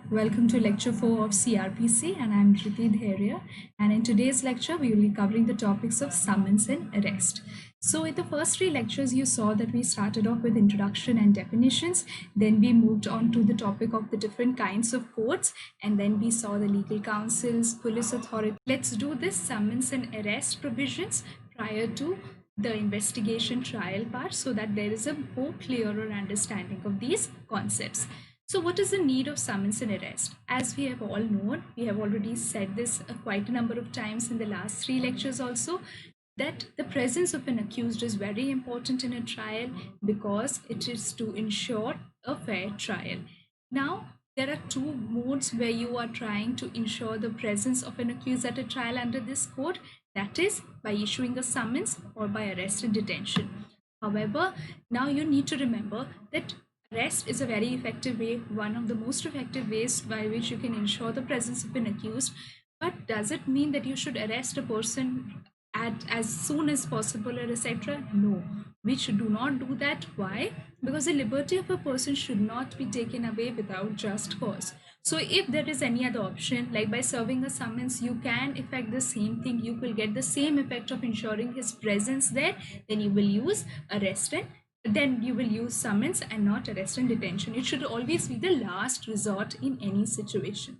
Welcome to lecture 4 of CRPC, and I'm Dhriti Dheria. And in today's lecture, we will be covering the topics of summons and arrest. So in the first three lectures, you saw that we started off with introduction and definitions. Then we moved on to the topic of the different kinds of courts. And then we saw the legal counsels, police authority. Let's do this summons and arrest provisions prior to the investigation trial part so that there is a more clearer understanding of these concepts. So what is the need of summons and arrest? As we have all known, we have already said this quite a number of times in the last three lectures also, that the presence of an accused is very important in a trial because it is to ensure a fair trial. Now, there are two modes where you are trying to ensure the presence of an accused at a trial under this code, that is by issuing a summons or by arrest and detention. However, now you need to remember that arrest is a very effective way, one of the most effective ways by which you can ensure the presence of an accused. But does it mean that you should arrest a person at as soon as possible or etc.? No, we should do not do that. Why? Because the liberty of a person should not be taken away without just cause. So if there is any other option, like by serving a summons, you can effect the same thing, you will get the same effect of ensuring his presence there, then you will use arrest and then you will use summons and not arrest and detention. It should always be the last resort in any situation.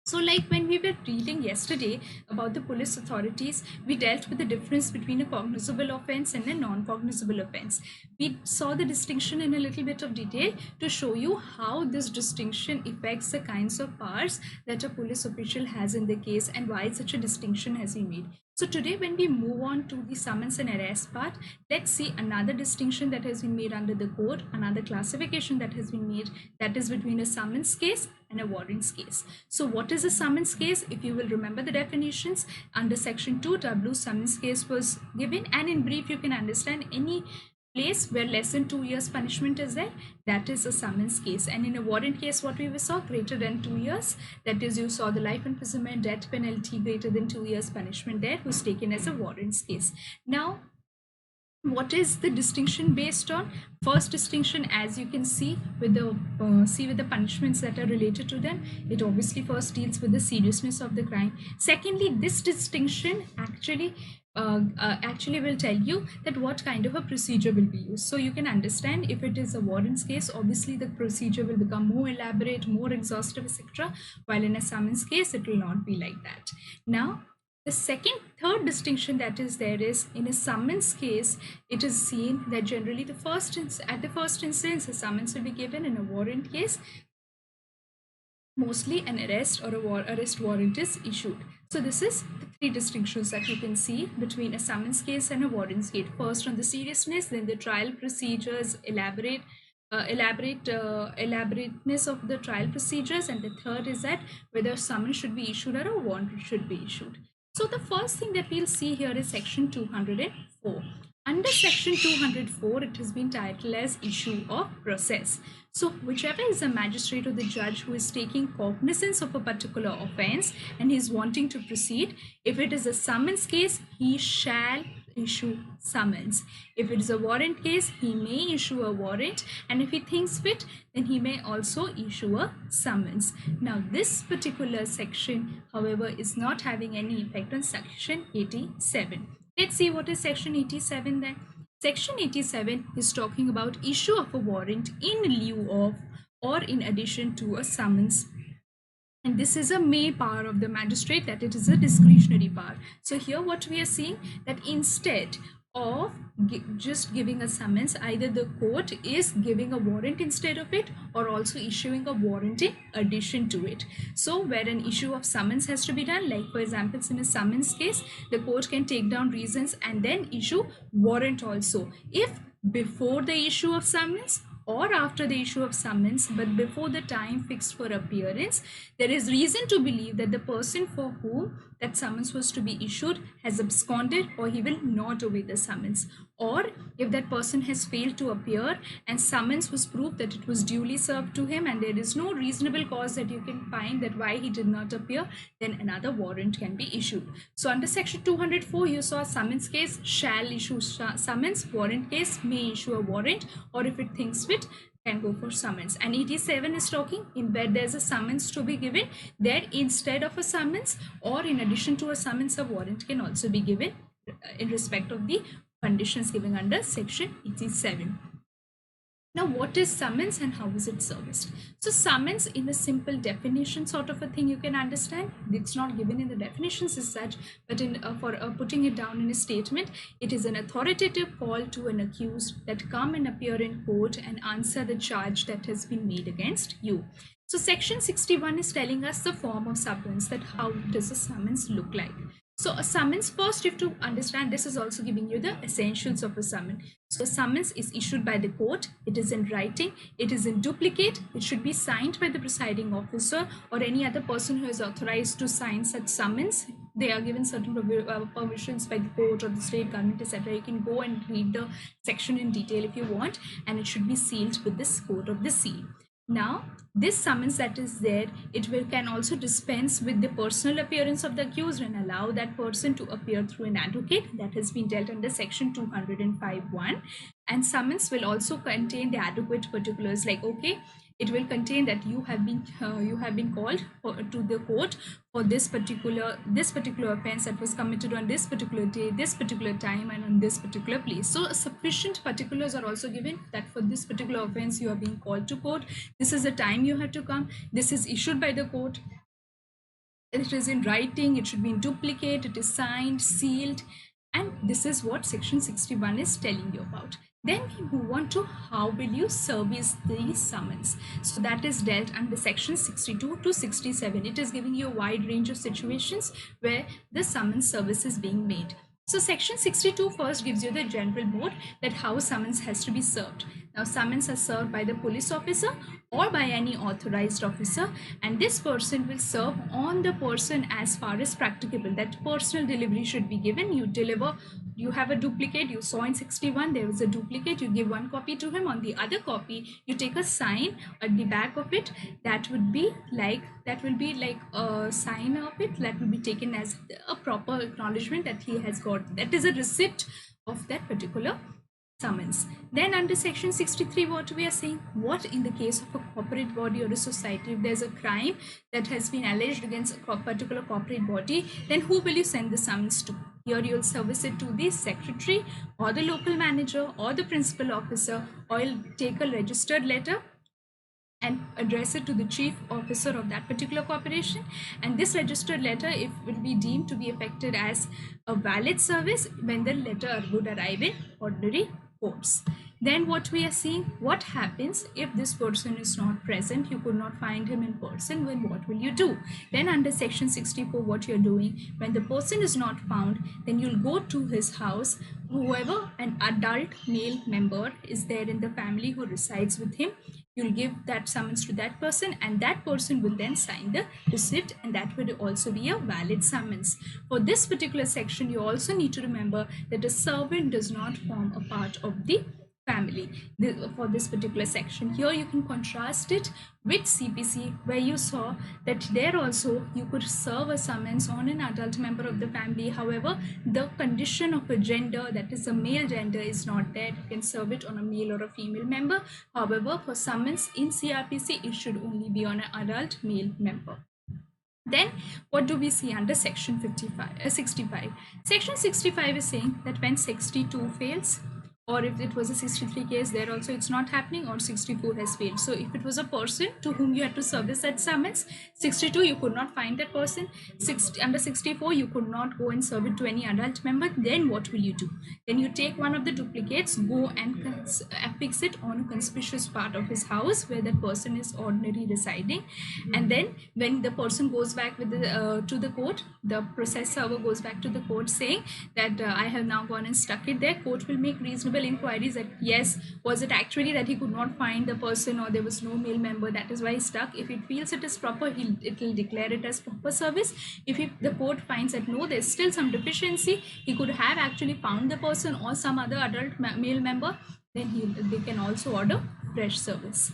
So like when we were reading yesterday about the police authorities, we dealt with the difference between a cognizable offense and a non-cognizable offense. We saw the distinction in a little bit of detail to show you how this distinction affects the kinds of powers that a police official has in the case and why such a distinction has been made. So today when we move on to the summons and arrest part, let's see another distinction that has been made under the code, another classification that has been made, that is between a summons case and a warrants case. So what is a summons case? If you will remember the definitions, under section 2W, summons case was given, and in brief you can understand any place where less than 2 years punishment is there, that is a summons case. And in a warrant case, what we saw, greater than 2 years, that is you saw the life imprisonment, death penalty, greater than 2 years punishment there was taken as a warrants case. Now what is the distinction based on? First distinction, as you can see with the punishments that are related to them, it obviously first deals with the seriousness of the crime. Secondly, this distinction actually will tell you that what kind of a procedure will be used. So you can understand, if it is a warrants case, obviously the procedure will become more elaborate, more exhaustive, etc., while in a summons case it will not be like that. Now the third distinction that is there is, in a summons case, it is seen that generally at the first instance, a summons will be given. In a warrant case, mostly an arrest or arrest warrant is issued. So this is the three distinctions that you can see between a summons case and a warrants case. First on the seriousness, then the trial procedures, elaborateness of the trial procedures, and the third is that whether a summons should be issued or a warrant should be issued. So the first thing that we'll see here is section 204. Under section 204, it has been titled as issue of process. So whichever is the magistrate or the judge who is taking cognizance of a particular offense and he is wanting to proceed, if it is a summons case, he shall issue summons. If it is a warrant case, he may issue a warrant, and if he thinks fit, then he may also issue a summons. Now this particular section, however, is not having any effect on section 87. Let's see what is section 87 then. Section 87 is talking about issue of a warrant in lieu of or in addition to a summons. And this is a may power of the magistrate, that it is a discretionary power. So here what we are seeing, that instead of just giving a summons, either the court is giving a warrant instead of it or also issuing a warrant in addition to it. So where an issue of summons has to be done, like for example in a summons case, the court can take down reasons and then issue warrant also, if before the issue of summons or after the issue of summons, but before the time fixed for appearance, there is reason to believe that the person for whom that summons was to be issued has absconded or he will not obey the summons. Or if that person has failed to appear and summons was proved that it was duly served to him and there is no reasonable cause that you can find that why he did not appear, then another warrant can be issued. So under section 204, you saw summons case shall issue summons, warrant case may issue a warrant, or if it thinks fit, can go for summons. And 87 is talking in where there's a summons to be given, there instead of a summons or in addition to a summons, a warrant can also be given in respect of the conditions given under section 87. Now, what is summons and how is it serviced? So, summons in a simple definition sort of a thing you can understand. It's not given in the definitions as such, but in for putting it down in a statement, it is an authoritative call to an accused that come and appear in court and answer the charge that has been made against you. So, section 61 is telling us the form of summons, that how does a summons look like. So a summons, first you have to understand, this is also giving you the essentials of a summons. So a summons is issued by the court, it is in writing, it is in duplicate, it should be signed by the presiding officer or any other person who is authorized to sign such summons. They are given certain permissions by the court or the state government, etc. You can go and read the section in detail if you want, and it should be sealed with this code of the seal. Now, this summons that is there, it can also dispense with the personal appearance of the accused and allow that person to appear through an advocate. That has been dealt under section 205(1). And summons will also contain the adequate particulars, like, okay, it will contain that you have been called to the court for this particular offense that was committed on this particular day, this particular time, and on this particular place. So sufficient particulars are also given that for this particular offense you are being called to court, this is the time you have to come, this is issued by the court, it is in writing, it should be in duplicate, it is signed, sealed, and this is what section 61 is telling you about. Then we move on to how will you service the summons. So that is dealt under section 62 to 67. It is giving you a wide range of situations where the summons service is being made. So section 62 first gives you the general mode, that how summons has to be served. Now summons are served by the police officer or by any authorized officer, and this person will serve on the person as far as practicable. That personal delivery should be given. You deliver, you have a duplicate, you saw in 61 there was a duplicate, you give one copy to him, on the other copy you take a sign at the back of it, that will be like a sign of it, that will be taken as a proper acknowledgement that he has got, that is a receipt of that particular summons. Then under section 63, what we are saying, what in the case of a corporate body or a society, if there's a crime that has been alleged against a particular corporate body, then who will you send the summons to? Here you'll service it to the secretary or the local manager or the principal officer, or you'll take a registered letter and address it to the chief officer of that particular corporation, and this registered letter, if will be deemed to be affected as a valid service when the letter would arrive in ordinary courts. Then what we are seeing, what happens if this person is not present, you could not find him in person, then what will you do? Then under section 64, what you're doing, when the person is not found, then you'll go to his house, whoever an adult male member is there in the family who resides with him, you'll give that summons to that person, and that person will then sign the receipt, and that would also be a valid summons. For this particular section, you also need to remember that a servant does not form a part of the family for this particular section. Here you can contrast it with CPC, where you saw that there also you could serve a summons on an adult member of the family. However, the condition of a gender, that is a male gender, is not there. You can serve it on a male or a female member. However, for summons in CRPC, it should only be on an adult male member. Then what do we see under section 65? Section 65 is saying that when 62 fails, or if it was a 63 case, there also it's not happening, or 64 has failed. So if it was a person to whom you had to service that summons, 62 you could not find that person, under 64 you could not go and serve it to any adult member, then what will you do? Then you take one of the duplicates, go and affix it on a conspicuous part of his house where that person is ordinarily residing, and then when the person goes back with to the court, the process server goes back to the court saying that I have now gone and stuck it there. Court will make reasonable inquiries that yes, was it actually that he could not find the person, or there was no male member, that is why he stuck. If it feels it is proper, it will declare it as proper service. If the court finds that no, there's still some deficiency, he could have actually found the person or some other adult male member, then they can also order fresh service.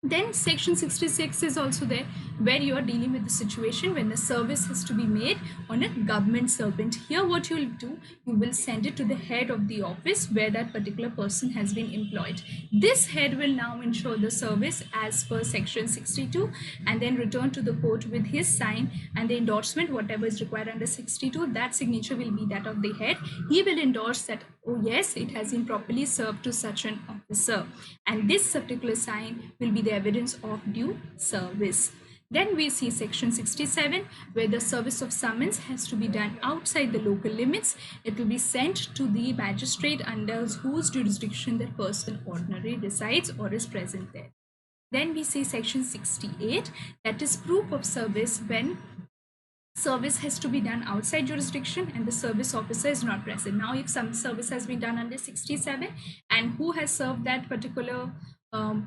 Then section 66 is also there, where you are dealing with the situation when the service has to be made on a government servant. Here what you will do, you will send it to the head of the office where that particular person has been employed. This head will now ensure the service as per section 62 and then return to the court with his sign and the endorsement, whatever is required under 62. That signature will be that of the head. He will endorse that, oh yes, it has been properly served to such an officer, and this particular sign will be the evidence of due service. Then we see section 67, where the service of summons has to be done outside the local limits. It will be sent to the magistrate under whose jurisdiction that person ordinarily resides or is present there. Then we see section 68, that is proof of service when service has to be done outside jurisdiction and the service officer is not present. Now, if some service has been done under 67 and who has served that particular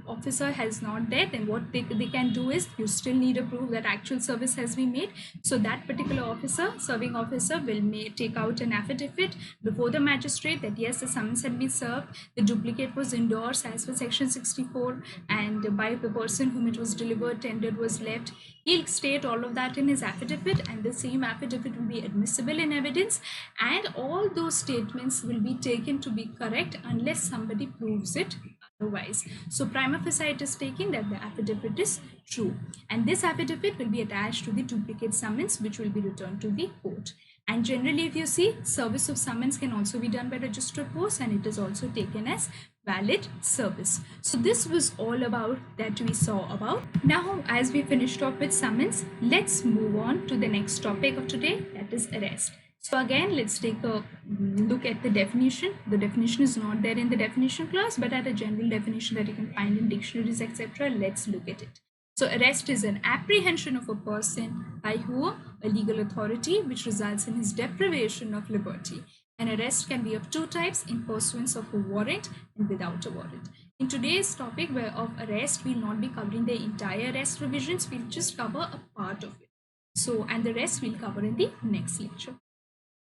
officer has not there, then what they can do is, you still need a proof that actual service has been made. So that particular officer, serving officer, will take out an affidavit before the magistrate that yes, the summons had been served, the duplicate was endorsed as per section 64, and by the person whom it was delivered, tendered, was left. He'll state all of that in his affidavit, and the same affidavit will be admissible in evidence, and all those statements will be taken to be correct unless somebody proves it otherwise. So prima facie it is taken that the affidavit is true, and this affidavit will be attached to the duplicate summons which will be returned to the court. And generally, if you see, service of summons can also be done by registered post, and it is also taken as valid service. So this was all about that we saw about. Now, as we finished off with summons, let's move on to the next topic of today, that is arrest. So again, let's take a look at the definition. The definition is not there in the definition class, but at a general definition that you can find in dictionaries, etc. Let's look at it. So arrest is an apprehension of a person by whom a legal authority which results in his deprivation of liberty. An arrest can be of two types: in pursuance of a warrant and without a warrant. In today's topic of arrest, we'll not be covering the entire arrest provisions. We'll just cover a part of it. So, and the rest we'll cover in the next lecture.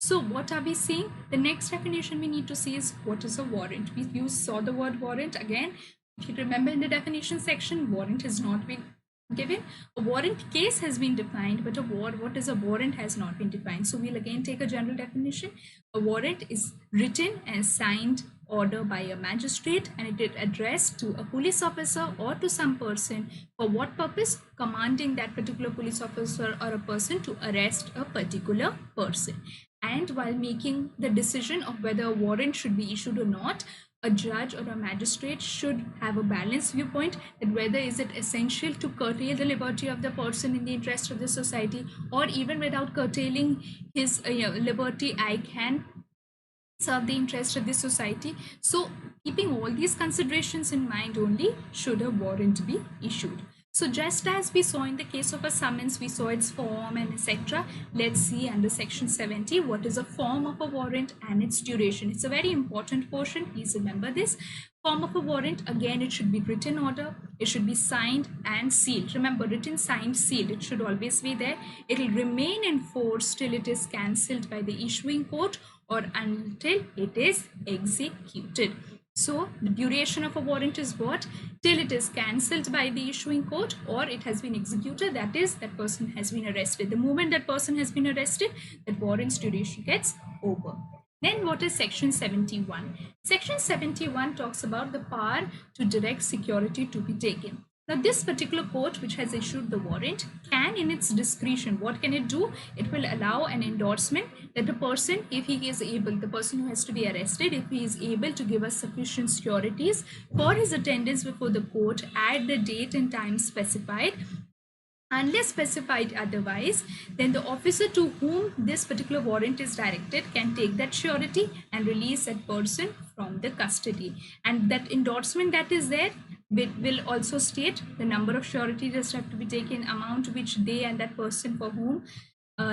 So what are we seeing? The next definition we need to see is what is a warrant. We saw the word warrant again. If you remember in the definition section, warrant has not been given. A warrant case has been defined, but what is a warrant has not been defined. So we'll again take a general definition. A warrant is written and signed order by a magistrate, and it is addressed to a police officer or to some person. For what purpose? Commanding that particular police officer or a person to arrest a particular person. And while making the decision of whether a warrant should be issued or not, a judge or a magistrate should have a balanced viewpoint that whether is it essential to curtail the liberty of the person in the interest of the society, or even without curtailing his liberty, I can serve the interest of the society. So keeping all these considerations in mind only should a warrant be issued. So just as we saw in the case of a summons, we saw its form and etc. Let's see under section 70 what is a form of a warrant and its duration. It's a very important portion. Please remember this. Form of a warrant, again, it should be written order. It should be signed and sealed. Remember, written, signed, sealed. It should always be there. It will remain in force till it is cancelled by the issuing court or until it is executed. So the duration of a warrant is what? Till it is cancelled by the issuing court or it has been executed, that is, that person has been arrested. The moment that person has been arrested, that warrant's duration gets over. Then what is section 71? Section 71 talks about the power to direct security to be taken. Now, this particular court which has issued the warrant can, in its discretion, what can it do? It will allow an endorsement that the person, if he is able, the person who has to be arrested, if he is able to give us sufficient securities for his attendance before the court at the date and time specified, unless specified otherwise, then the officer to whom this particular warrant is directed can take that surety and release that person from the custody. And that endorsement that is there will also state the number of sureties that have to be taken, amount which they and that person for whom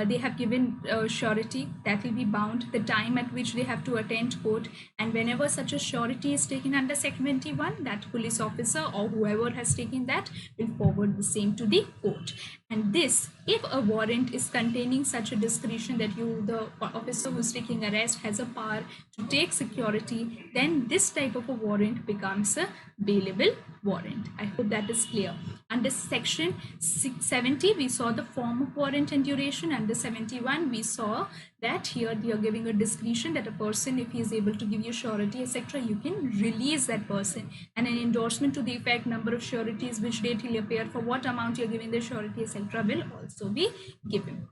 they have given surety, that will be bound, the time at which they have to attend court, and whenever such a surety is taken under section 71, that police officer or whoever has taken that will forward the same to the court. And this, if a warrant is containing such a discretion that the officer who is taking arrest has a power to take security, then this type of a warrant becomes a bailable warrant. I hope that is clear. Under section 70, we saw the form of warrant and duration. Under 71, we saw that here you're giving a discretion that a person, if he is able to give you surety, etc., you can release that person, and an endorsement to the effect, number of sureties, which date he'll appear, for what amount you're giving the surety, etc., will also be given.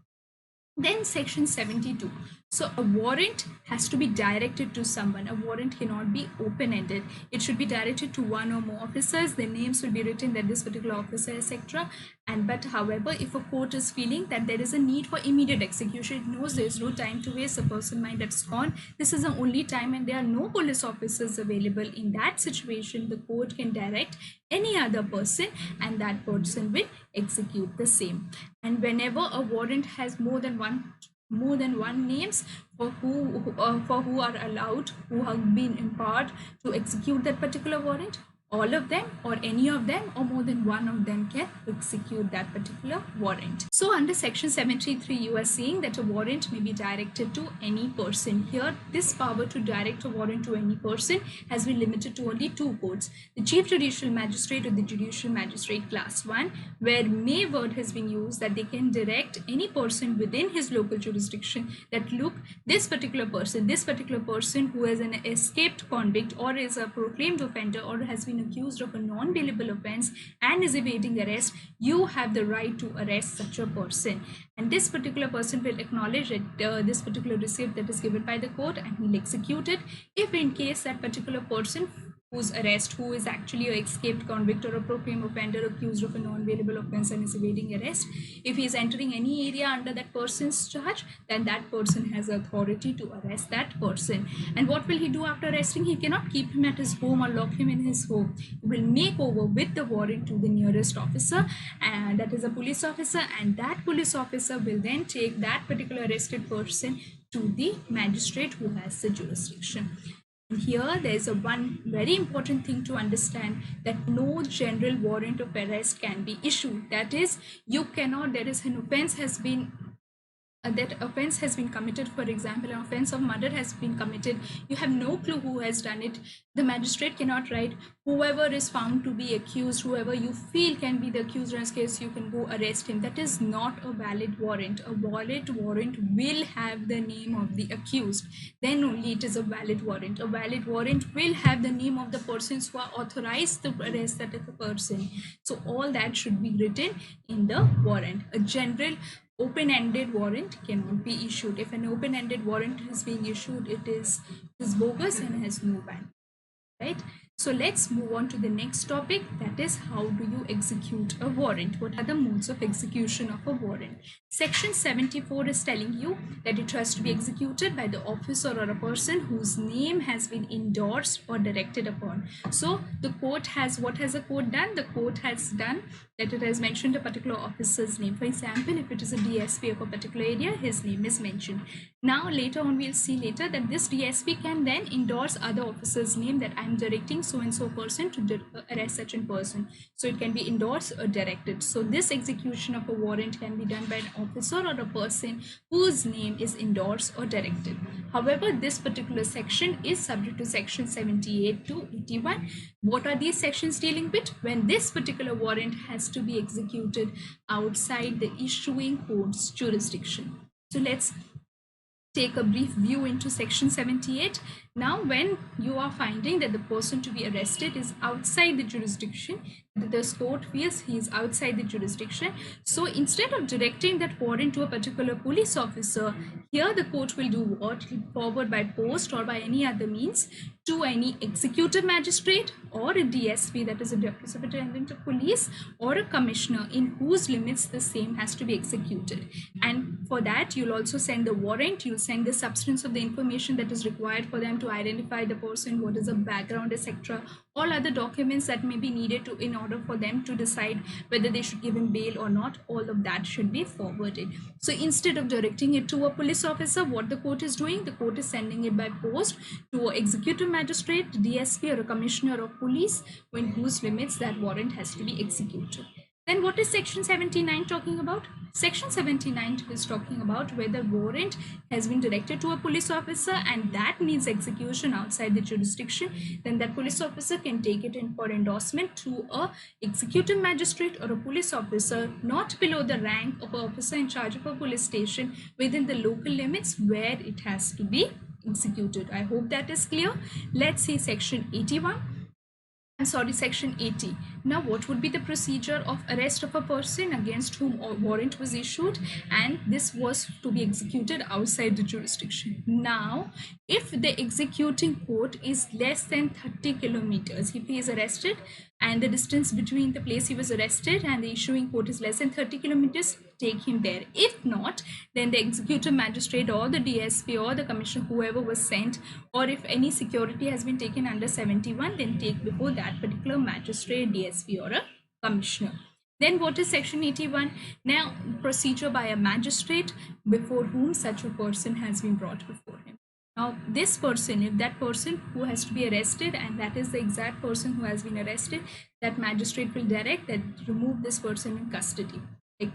Then section 72. So a warrant has to be directed to someone. A warrant cannot be open-ended. It should be directed to one or more officers. Their names will be written, that this particular officer, etc. But however, if a court is feeling that there is a need for immediate execution, it knows there is no time to waste, a person might abscond, this is the only time and there are no police officers available, in that situation the court can direct any other person and that person will execute the same. And whenever a warrant has more than one names for who are allowed, who have been empowered to execute that particular warrant, all of them or any of them or more than one of them can execute that particular warrant. So under section 73, you are saying that a warrant may be directed to any person. Here, this power to direct a warrant to any person has been limited to only two courts: the Chief Judicial Magistrate or the Judicial Magistrate Class 1, where may word has been used that they can direct any person within his local jurisdiction that, look, this particular person who is an escaped convict or is a proclaimed offender or has been accused of a non-bailable offense and is evading arrest, you have the right to arrest such a person, and this particular person will acknowledge that this particular receipt that is given by the court, and will execute it. If in case that particular person whose arrest, who is actually an escaped convict or a proclaimed offender accused of a non-bailable offense and is evading arrest, if he is entering any area under that person's charge, then that person has authority to arrest that person. And what will he do after arresting? He cannot keep him at his home or lock him in his home. He will make over with the warrant to the nearest officer, and that is a police officer, and that police officer will then take that particular arrested person to the magistrate who has the jurisdiction. Here there is one very important thing to understand, that no general warrant of arrest can be issued. That is, you cannot, there is an offense has been that offense has been committed, for example, an offense of murder has been committed, you have no clue who has done it. The magistrate cannot write, whoever is found to be accused, whoever you feel can be the accuser in this case, you can go arrest him. That is not a valid warrant. A valid warrant will have the name of the accused, then only it is a valid warrant. A valid warrant will have the name of the persons who are authorized to arrest that person. So all that should be written in the warrant. A general open-ended warrant cannot be issued. If an open-ended warrant is being issued, it is bogus and has no value, right? So let's move on to the next topic, that is, how do you execute a warrant? What are the modes of execution of a warrant? Section 74 is telling you that it has to be executed by the officer or a person whose name has been endorsed or directed upon. So the court has, what has the court done? The court has done that it has mentioned a particular officer's name. For example, if it is a DSP of a particular area, his name is mentioned. Now later on we'll see later that this DSP can then endorse other officers' name, that I'm directing so and so person to arrest such a person. So it can be endorsed or directed. So this execution of a warrant can be done by an officer or a person whose name is endorsed or directed. However, this particular section is subject to section 78 to 81. What are these sections dealing with? When this particular warrant has to be executed outside the issuing court's jurisdiction. So let's take a brief view into section 78. Now, when you are finding that the person to be arrested is outside the jurisdiction, the court feels he is outside the jurisdiction. So instead of directing that warrant to a particular police officer, here the court will do what? Forward by post or by any other means to any executive magistrate or a DSP, that is a deputy superintendent of police, or a commissioner in whose limits the same has to be executed. And for that, you'll also send the warrant, you'll send the substance of the information that is required for them to identify the person, what is the background, etc., all other documents that may be needed to in order for them to decide whether they should give him bail or not. All of that should be forwarded. So instead of directing it to a police officer, what the court is doing, the court is sending it by post to an executive magistrate, DSP, or a commissioner of police, in whose limits that warrant has to be executed. Then what is section 79 talking about? Section 79 is talking about whether warrant has been directed to a police officer and that needs execution outside the jurisdiction, then that police officer can take it in for endorsement to a executive magistrate or a police officer not below the rank of an officer in charge of a police station within the local limits where it has to be executed. I hope that is clear. Let's see section 81. Section 80. Now, what would be the procedure of arrest of a person against whom a warrant was issued and this was to be executed outside the jurisdiction? Now, if the executing court is less than 30 kilometers, if he is arrested and the distance between the place he was arrested and the issuing court is less than 30 kilometers, take him there. If not, then the executive magistrate or the DSP or the commissioner, whoever was sent, or if any security has been taken under 71, then take before that particular magistrate, DSP or a commissioner. Then what is section 81? Now, procedure by a magistrate before whom such a person has been brought before him. Now, this person, if that person who has to be arrested and that is the exact person who has been arrested, that magistrate will direct that remove this person in custody,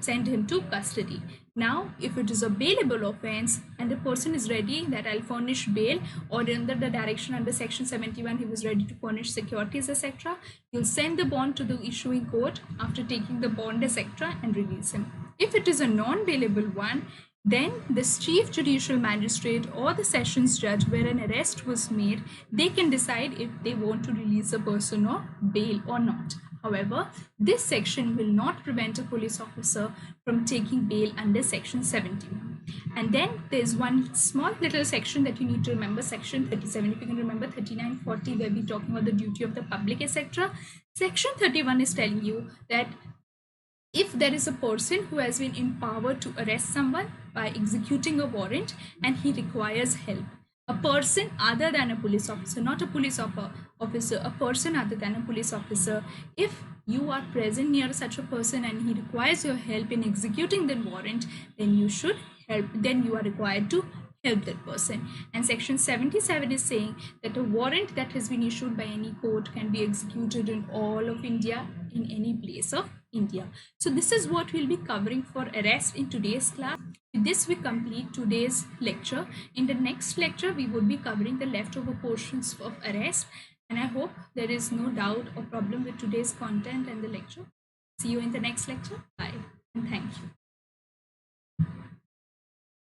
send him to custody. Now, if it is a bailable offense and the person is ready that I'll furnish bail, or under the direction under section 71 he was ready to furnish securities, etc., you'll send the bond to the issuing court after taking the bond, etc., and release him. If it is a non-bailable one, then this chief judicial magistrate or the sessions judge where an arrest was made, they can decide if they want to release a person or bail or not. However, this section will not prevent a police officer from taking bail under section 71. And then there's one small little section that you need to remember, section 37. If you can remember 39, 40, where we're talking about the duty of the public, etc. Section 31 is telling you that if there is a person who has been empowered to arrest someone by executing a warrant and he requires help, a person other than a police officer, not a police officer, a person other than a police officer, if you are present near such a person and he requires your help in executing the warrant, then you should help, then you are required to help that person. And section 77 is saying that a warrant that has been issued by any court can be executed in all of India, in any place of India. So this is what we'll be covering for arrest in today's class. With this we complete today's lecture. In the next lecture we would be covering the leftover portions of arrest, and I hope there is no doubt or problem with today's content and the lecture. See you in the next lecture. Bye and thank you.